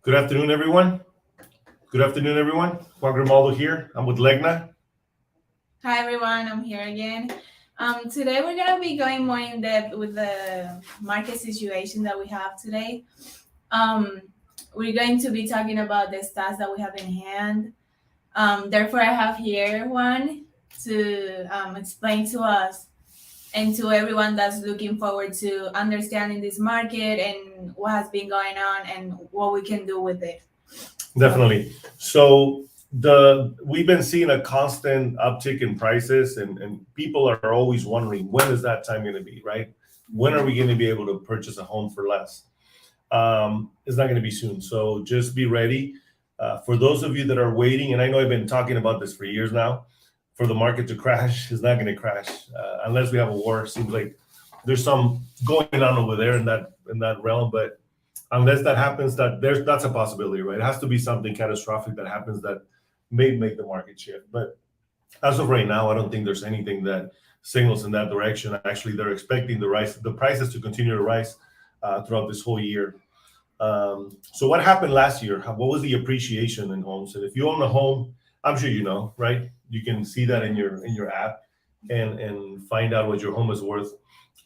Good afternoon, everyone. Good afternoon, everyone. Juan Grimaldo here. I'm with Legna. Hi everyone, I'm here again. Today we're gonna be going more in depth with the market situation that we have today. Um, we're going to be talking about the stats that we have in hand. Therefore, I have here one to explain to us and to everyone that's looking forward to understanding this market and what has been going on and what we can do with it. Definitely. So the we've been seeing a constant uptick in prices, and people are always wondering when is that time going to be, right? When are we going to be able to purchase a home for less? It's not going to be soon. So just be ready. For those of you that are waiting, and I know I've been talking about this for years now, for the market to crash, it's not going to crash unless we have a war. Seems like there's some going on over there in that realm, but unless that happens, that's a possibility, right? It has to be something catastrophic that happens that may make the market shift. But as of right now, I don't think there's anything that signals in that direction. Actually, they're expecting the prices to continue to rise throughout this whole year. So what happened last year? What was the appreciation in homes? And if you own a home, I'm sure you know, right? You can see that in your app and find out what your home is worth.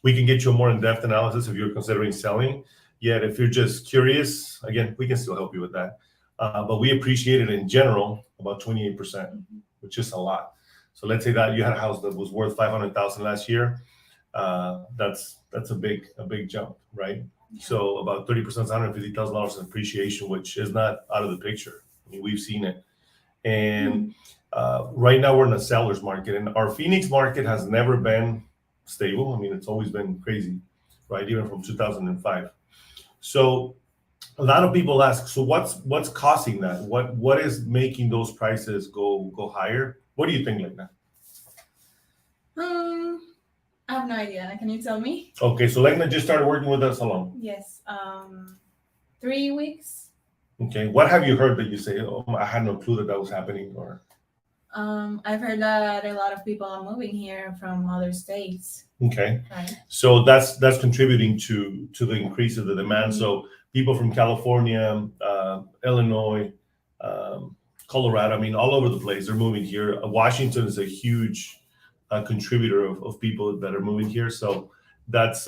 We can get you a more in-depth analysis if you're considering selling. Yet, if you're just curious, again, we can still help you with that. But we appreciate it in general about 28%, which is a lot. So let's say that you had a house that was worth 500,000 last year. That's a big jump, right? So about 30% is $150,000 in appreciation, which is not out of the picture. I mean, we've seen it. And right now we're in a seller's market, and our Phoenix market has never been stable. I mean, it's always been crazy, right? Even from 2005. So a lot of people ask, so what's causing that? What is making those prices go higher? What do you think, Lena? Um, I have no idea. Can you tell me? Okay, so Lena just started working with us alone. Yes. 3 weeks. Okay, what have you heard that you say, oh, I had no clue that was happening? Or I've heard that a lot of people are moving here from other states. okay, Right. so that's contributing to the increase of the demand. So people from California, Illinois, Colorado, I mean, all over the place, they're moving here. Washington is a huge contributor of people that are moving here. So that's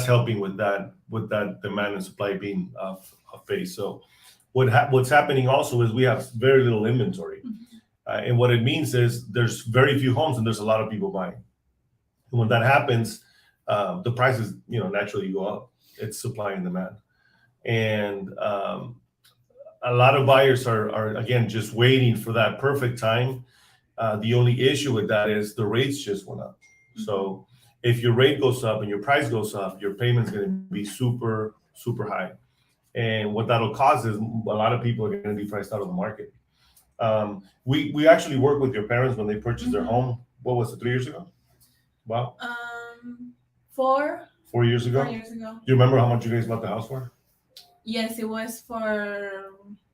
helping with that demand and supply being of pace. So what's happening also is we have very little inventory, and what it means is there's very few homes and there's a lot of people buying. And when that happens, the prices naturally go up. It's supply and demand, and a lot of buyers are again just waiting for that perfect time. The only issue with that is the rates just went up. So if your rate goes up and your price goes up, your payment's going to be super, super high. And what that'll cause is a lot of people are going to be priced out of the market. We actually worked with your parents when they purchased their home. What was it, 3 years ago? Wow. 4 4 years ago? 4 years ago. Do you remember how much you guys bought the house for? Yes, it was for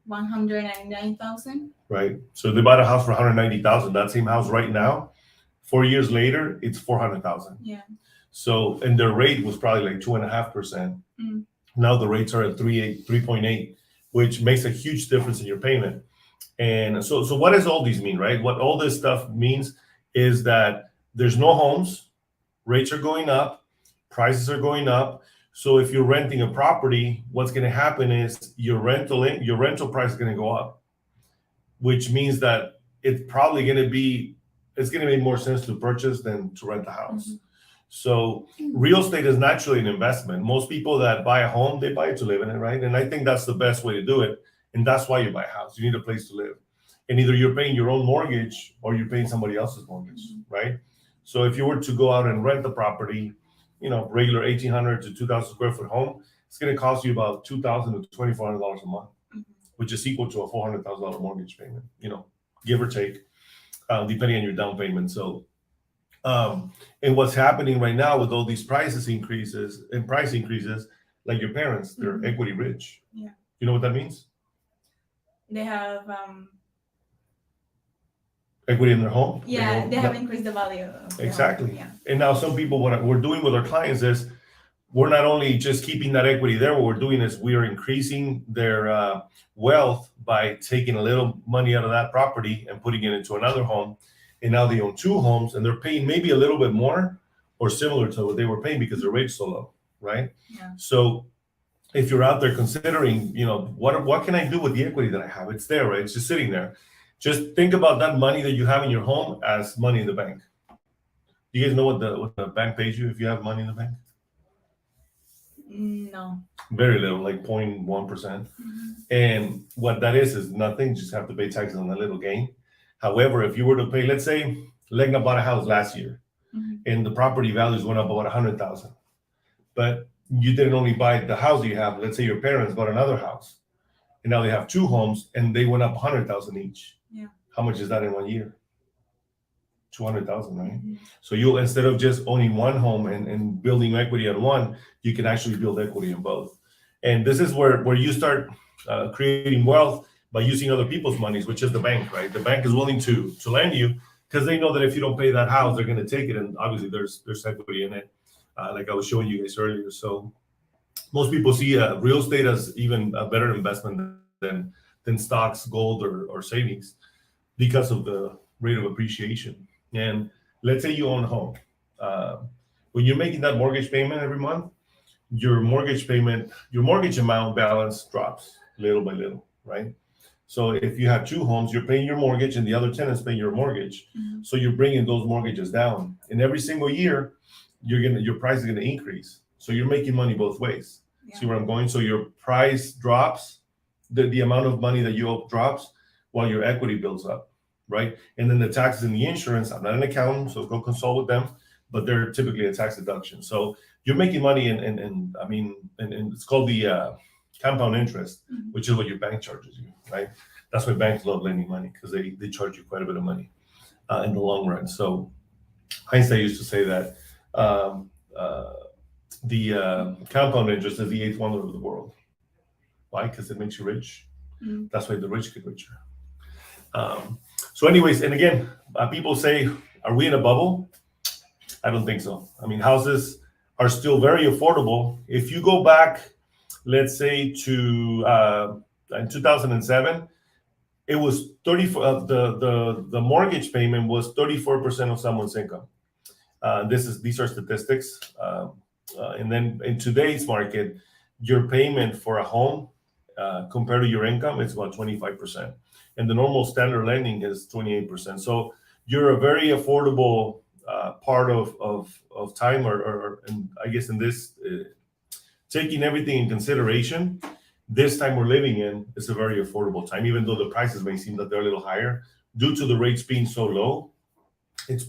199,000. Right. So they bought a house for 190,000. That same house right now, 4 years later, it's 400,000. Yeah. So and their rate was probably like 2.5%. Now the rates are at 3.8, which makes a huge difference in your payment. And so what does all these mean, right? What all this stuff means is that there's no homes, rates are going up, prices are going up. So if you're renting a property, what's going to happen is your rental price is going to go up, which means that it's going to make more sense to purchase than to rent a house. So real estate is naturally an investment. Most people that buy a home, they buy it to live in it, right? And I think that's the best way to do it. And that's why you buy a house. You need a place to live. And either you're paying your own mortgage or you're paying somebody else's mortgage, right? So if you were to go out and rent the property, regular 1,800 to 2,000 square foot home, it's going to cost you about $2,000 to $2,400 a month, which is equal to a $400,000 mortgage payment, give or take, depending on your down payment. So, and what's happening right now with all these price increases, like your parents, they're equity rich. Yeah. You know what that means? They have equity in their home. They have increased the value of Exactly. home. Yeah. And now some people, what we're doing with our clients is we're not only just keeping that equity there, what we're doing is we are increasing their wealth by taking a little money out of that property and putting it into another home. And now they own two homes and they're paying maybe a little bit more or similar to what they were paying because the rate's so low, right? Yeah. So if you're out there considering, what can I do with the equity that I have? It's there, right? It's just sitting there. Just think about that money that you have in your home as money in the bank. You guys know what the bank pays you if you have money in the bank? No. Very little, like 0.1%. And what that is nothing. Just have to pay taxes on that little gain. However, if you were to pay, let's say Legna bought a house last year and the property values went up about 100,000, but you didn't only buy the house you have. Let's say your parents bought another house and now they have two homes and they went up 100,000 each. Yeah. How much is that in 1 year? 200,000, right? So you, instead of just owning one home and building equity on one, you can actually build equity in both. And this is where you start creating wealth by using other people's monies, which is the bank, right? The bank is willing to lend you because they know that if you don't pay that house, they're going to take it. And obviously there's equity in it, like I was showing you guys earlier. So most people see real estate as even a better investment than stocks, gold, or savings because of the rate of appreciation. And let's say you own a home. When you're making that mortgage payment every month, your mortgage amount balance drops little by little, right? So if you have two homes, you're paying your mortgage and the other tenant's paying your mortgage. So you're bringing those mortgages down. And every single year, your price is going to increase. So you're making money both ways. Yeah. See where I'm going? So your price drops, the amount of money that you owe drops while your equity builds up, right? And then the taxes and the insurance, I'm not an accountant, so go consult with them, but they're typically a tax deduction. So you're making money and it's called the compound interest, which is what your bank charges you, right? That's why banks love lending money because they charge you quite a bit of money in the long run. So Einstein used to say that the compound interest is the eighth wonder of the world. Why? Because it makes you rich. That's why the rich get richer. So anyways, and again, people say, are we in a bubble? I don't think so. I mean, houses are still very affordable. If you go back, let's say to in 2007, it was 34. The mortgage payment was 34% of someone's income. These are statistics. And then in today's market, your payment for a home compared to your income is about 25%. And the normal standard lending is 28%. So you're a very affordable part of time, or and I guess in this, taking everything in consideration, this time we're living in is a very affordable time, even though the prices may seem that they're a little higher due to the rates being so low. It's a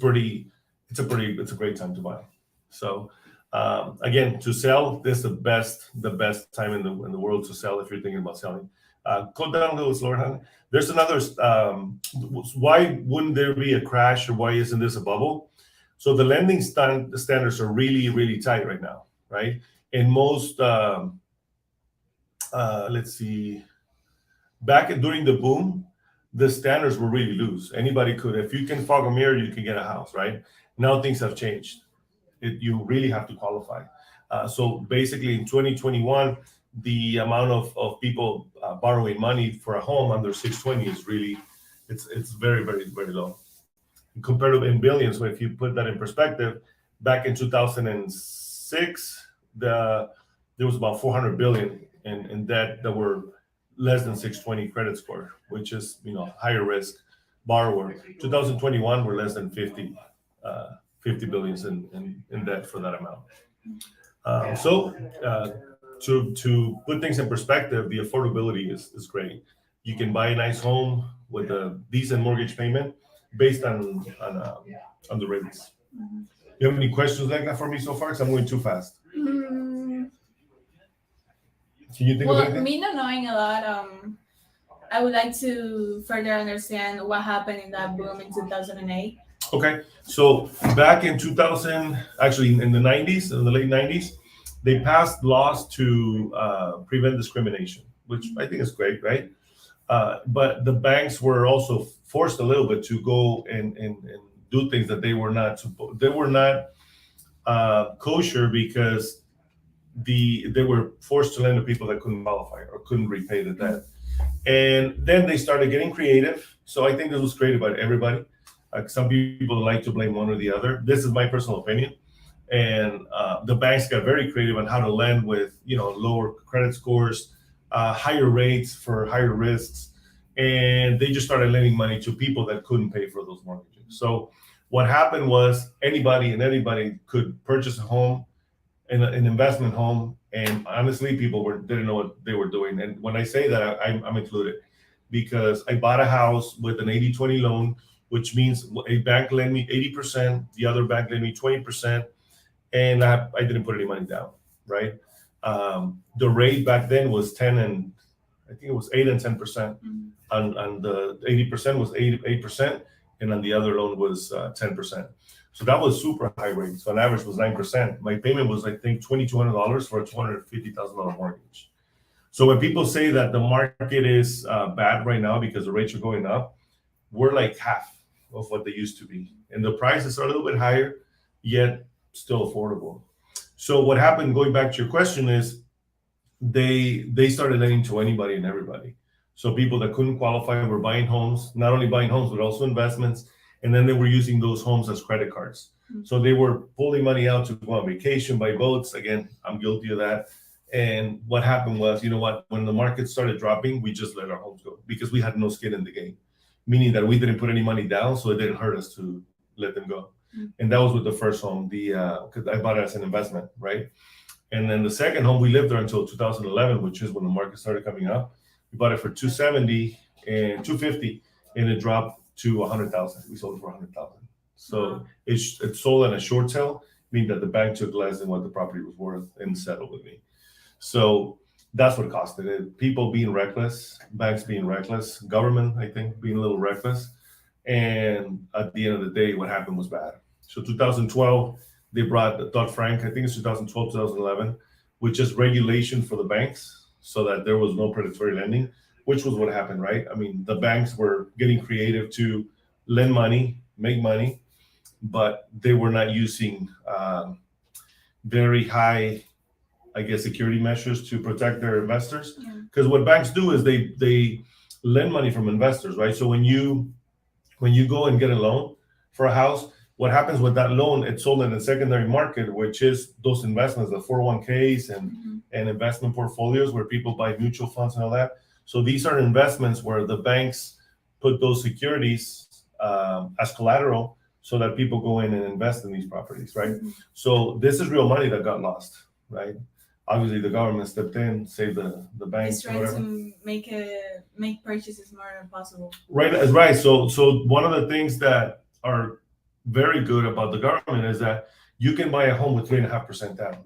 great time to buy. So again, to sell, this is the best time in the world to sell if you're thinking about selling. Go down a little, Lord. There's another. Why wouldn't there be a crash, or why isn't this a bubble? So the lending standards are really, really tight right now, right? And most, let's see, during the boom, the standards were really loose. Anybody could, if you can fog a mirror, you can get a house, right? Now things have changed. You really have to qualify. So basically in 2021, the amount of people borrowing money for a home under 620 is really, it's very, very, very low. Compared to in billions, so if you put that in perspective, back in 2006, there was about 400 billion in debt that were less than 620 credit score, which is higher risk borrower. 2021, we're less than 50 billions in debt for that amount. To put things in perspective, the affordability is great. You can buy a nice home with a decent mortgage payment based on the rates. You have any questions like that for me so far? Because I'm going too fast. Can you think of anything? Me not knowing a lot, I would like to further understand what happened in that boom in 2008. Okay, so back in 2000, actually in the 90s, in the late 90s, they passed laws to prevent discrimination, which I think is great, right? But the banks were also forced a little bit to go and do things that they were not kosher, because they were forced to lend to people that couldn't qualify or couldn't repay the debt. And then they started getting creative. So I think this was created by everybody. Some people like to blame one or the other. This is my personal opinion. And the banks got very creative on how to lend with, lower credit scores, higher rates for higher risks, and they just started lending money to people that couldn't pay for those mortgages. So what happened was anybody could purchase a home, an investment home, and honestly, people didn't know what they were doing. And when I say that, I'm included, because I bought a house with an 80-20 loan, which means a bank lent me 80%, the other bank lent me 20%, and I didn't put any money down, right? The rate back then was 10 and I think it was 8 and 10%. Mm-hmm. On the 80% was 8%, and on the other loan was 10%. So that was super high rate. So on average was 9%. My payment was, I think, $2,200 for a $250,000 mortgage. So when people say that the market is bad right now because the rates are going up, we're like half of what they used to be, and the prices are a little bit higher, yet still affordable. So what happened, going back to your question, is they started lending to anybody and everybody. So people that couldn't qualify were buying homes, not only buying homes, but also investments. And then they were using those homes as credit cards. Mm-hmm. So they were pulling money out to go on vacation, buy boats. Again, I'm guilty of that. And what happened was, when the market started dropping, we just let our homes go because we had no skin in the game, meaning that we didn't put any money down, so it didn't hurt us to let them go. Mm-hmm. And that was with the first home, because I bought it as an investment, right? And then the second home, we lived there until 2011, which is when the market started coming up. We bought it for $270 and $250, and it dropped to $100,000. We sold it for $100,000. So it sold on a short sale, meaning that the bank took less than what the property was worth and settled with me. So that's what costed it. People being reckless, banks being reckless, government, I think, being a little reckless. And at the end of the day, what happened was bad. So 2012, they brought Dodd-Frank, I think it's 2012, 2011, which is regulation for the banks so that there was no predatory lending, which was what happened, right? I mean, the banks were getting creative to lend money, make money, but they were not using very high, I guess, security measures to protect their investors. Because what banks do is they lend money from investors, right? So when you go and get a loan for a house, what happens with that loan, it's sold in the secondary market, which is those investments, the 401ks and investment portfolios where people buy mutual funds and all that. So these are investments where the banks put those securities as collateral so that people go in and invest in these properties, right? So this is real money that got lost, right? Obviously, the government stepped in, saved the banks. It's trying to make purchases more possible. Right, that's right. So one of the things that are very good about the government is that you can buy a home with 3.5% down,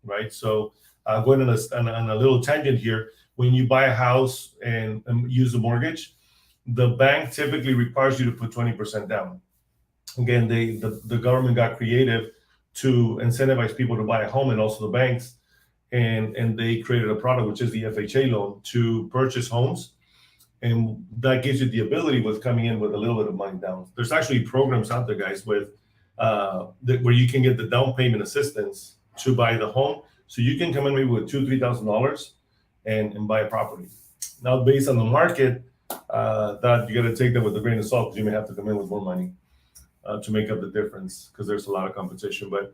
right? So going on a little tangent here, when you buy a house and use a mortgage, the bank typically requires you to put 20% down. Again, the government got creative to incentivize people to buy a home, and also the banks, and they created a product, which is the FHA loan, to purchase homes. And that gives you the ability with coming in with a little bit of money down. There's actually programs out there, guys, with where you can get the down payment assistance to buy the home. So you can come in maybe with $2,000-$3,000 and buy a property. Now, based on the market, that you got to take that with a grain of salt, because you may have to come in with more money to make up the difference, because there's a lot of competition. But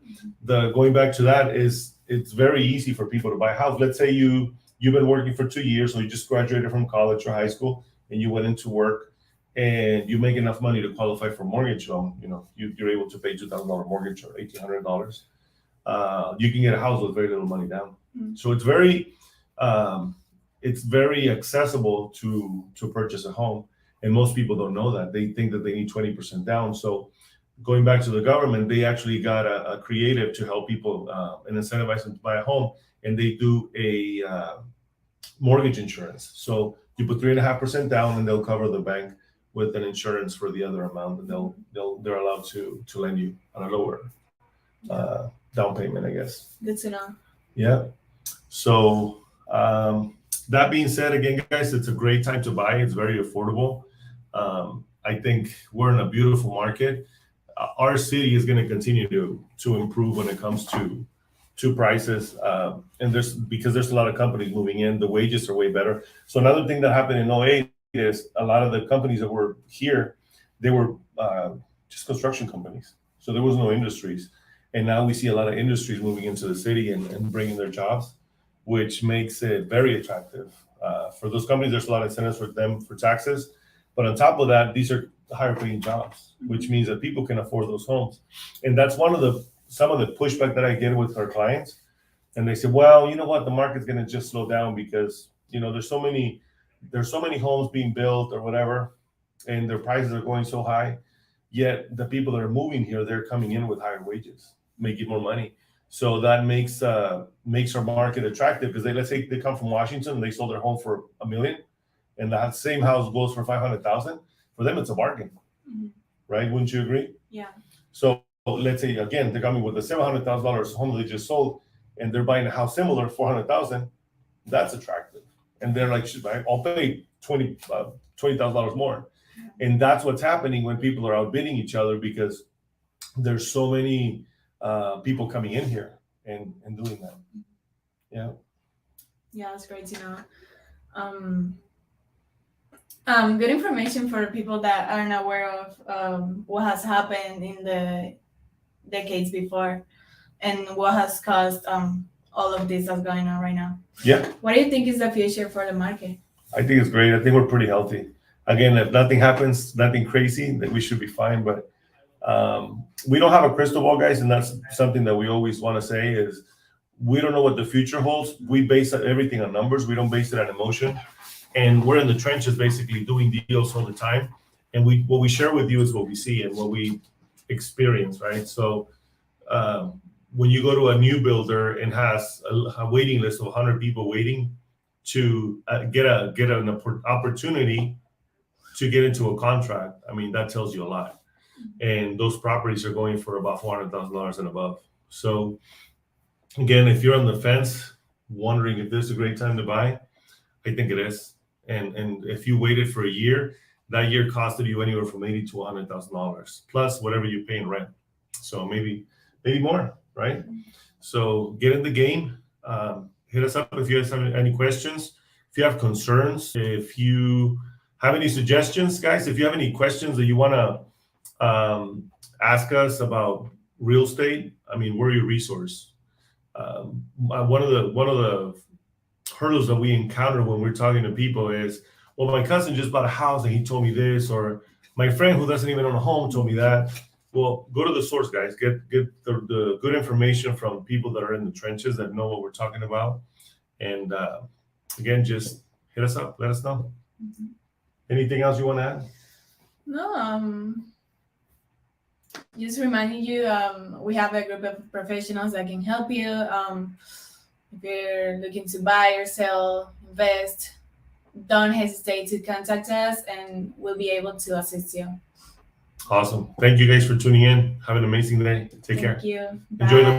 going back to that is, it's very easy for people to buy a house. Let's say you've been working for 2 years, so you just graduated from college or high school, and you went into work, and you make enough money to qualify for a mortgage loan. You're able to pay $2,000 mortgage or $1,800. You can get a house with very little money down. So it's very accessible to purchase a home, and most people don't know that. They think that they need 20% down. So going back to the government, they actually got a creative to help people and incentivize them to buy a home, and they do a mortgage insurance. So you put 3.5% down, and they'll cover the bank with an insurance for the other amount, and they're allowed to lend you on a lower down payment, I guess. Good to know. Yeah. So that being said, again, guys, it's a great time to buy. It's very affordable. I think we're in a beautiful market. Our city is going to continue to improve when it comes to to prices. And because there's a lot of companies moving in, the wages are way better. So another thing that happened in 08 is a lot of the companies that were here, they were just construction companies. So there was no industries. And now we see a lot of industries moving into the city and bringing their jobs, which makes it very attractive. For those companies, there's a lot of incentives for them for taxes. But on top of that, these are higher paying jobs, which means that people can afford those homes. And that's some of the pushback that I get with our clients. And they say, well, you know what, the market's gonna just slow down because, there's so many homes being built or whatever, and their prices are going so high. Yet the people that are moving here, they're coming in with higher wages, making more money. So that makes our market attractive because let's say they come from Washington and they sold their home for $1 million, and that same house goes for $500,000. For them, it's a bargain, right? Wouldn't you agree? Yeah. So let's say again they're coming with a $700,000 home they just sold, and they're buying a house similar, $400,000. That's attractive, and they're like, I'll pay $20,000 more. And that's what's happening when people are outbidding each other because there's so many people coming in here and doing that. Yeah. Yeah, that's great to know. Good information for people that aren't aware of what has happened in the decades before and what has caused all of this that's going on right now. Yeah. What do you think is the future for the market? I think it's great. I think we're pretty healthy. Again, if nothing happens, nothing crazy, then we should be fine. But we don't have a crystal ball, guys, and that's something that we always want to say is we don't know what the future holds. We base everything on numbers. We don't base it on emotion. And we're in the trenches basically doing deals all the time. And what we share with you is what we see and what we experience, right? So when you go to a new builder and has a waiting list of 100 people waiting to get an opportunity to get into a contract, I mean, that tells you a lot. And those properties are going for about $400,000 and above. So again, if you're on the fence, wondering if this is a great time to buy, I think it is. And if you waited for a year, that year costed you anywhere from $80,000 to $100,000 plus whatever you pay in rent. So maybe more, right? So get in the game. Hit us up if you have any questions. If you have concerns, if you have any suggestions, guys, if you have any questions that you want to ask us about real estate, I mean, we're your resource. One of the hurdles that we encounter when we're talking to people is, well, my cousin just bought a house and he told me this, or my friend who doesn't even own a home told me that. Well, go to the source, guys. Get the good information from people that are in the trenches that know what we're talking about. And again, just hit us up. Let us know. Mm-hmm. Anything else you want to add? No, just reminding you, we have a group of professionals that can help you. If you're looking to buy or sell, invest, don't hesitate to contact us and we'll be able to assist you. Awesome. Thank you guys for tuning in. Have an amazing day. Take care. Thank you. Enjoy Bye. the